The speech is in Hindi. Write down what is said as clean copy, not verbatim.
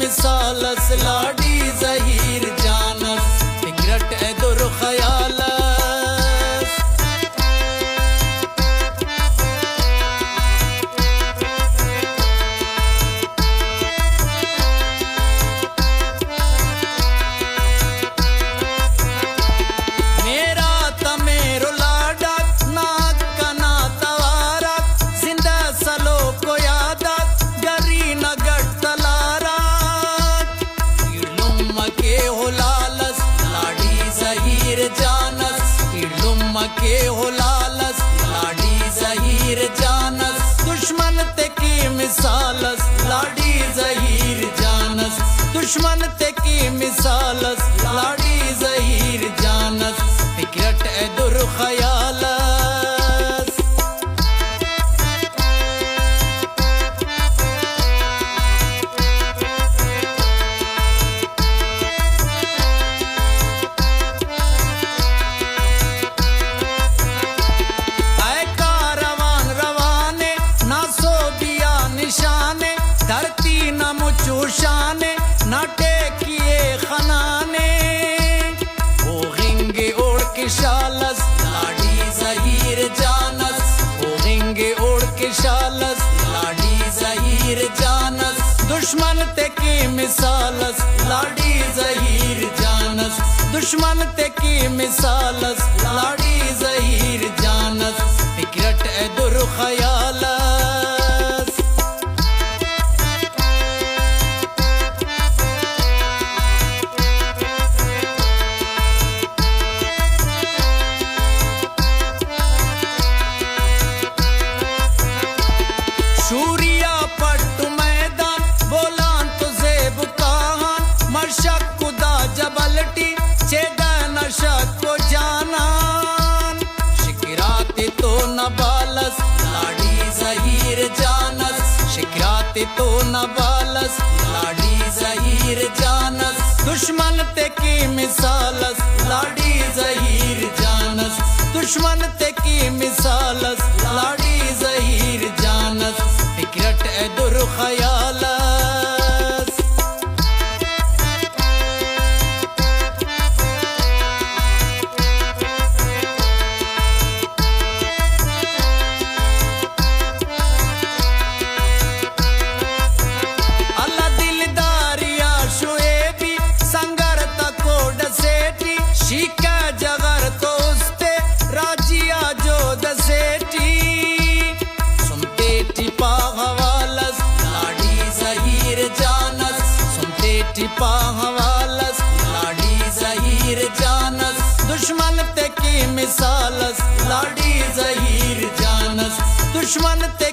मिसालस लाडी जहीर जानस फिक्रट ए दुर खयालस मेरा तमेरो लाडक नाक कना तवारक जिंदा सलो को यादक गरी नगट तलारक इडलुम के हो लालस लाडी जहीर जानस इडलुम के हो लालस लाडी जहीर जानस दुश्मन ते की मिसालस लाडी जहीर जानस दुश्मन ते की मिसालस लाडी जहीर जानस फिक्रट ए दुर खयालस ऐ कारवान रवाने ना सो बिया निशाने धरती न मुचू शाने ना टेकिए खनाने ओ गिंगे ओढ़ के शालस लाडी जहीर जानस ओ गिंगे ओढ़ के शालस लाडी जहीर जानस दुश्मन ते की मिसालस लाडी जहीर जानस दुश्मन ते की मिसालस लाडी जहीर जानस फिक्रट ए दुर खयालस शूरिया पट्टू मैदान बोलान तो जेब कहान मशक खुदा जबलटी चेदा नशक को जानान शिकराते तो न बालस लाडी जहीर जानस शिकराते तो न बालस लाडी जहीर जानस दुश्मन ते की मिसालस लाडी जहीर जानस दुश्मन ते की मिसालस लाडी जहीर जानस फिक्रट ए दुर खयालस अल्लाह दिलदारिया शुएबी संगर तको डसेटी शीका जगर तो उसते राजिया जो दसेटी सुनते टिपा हवालस लाडी जहीर जानस सुनते टिपा हवालस लाडी जहीर जानस दुश्मन ते की मिसालस लाडी जहीर जानस दुश्मन ते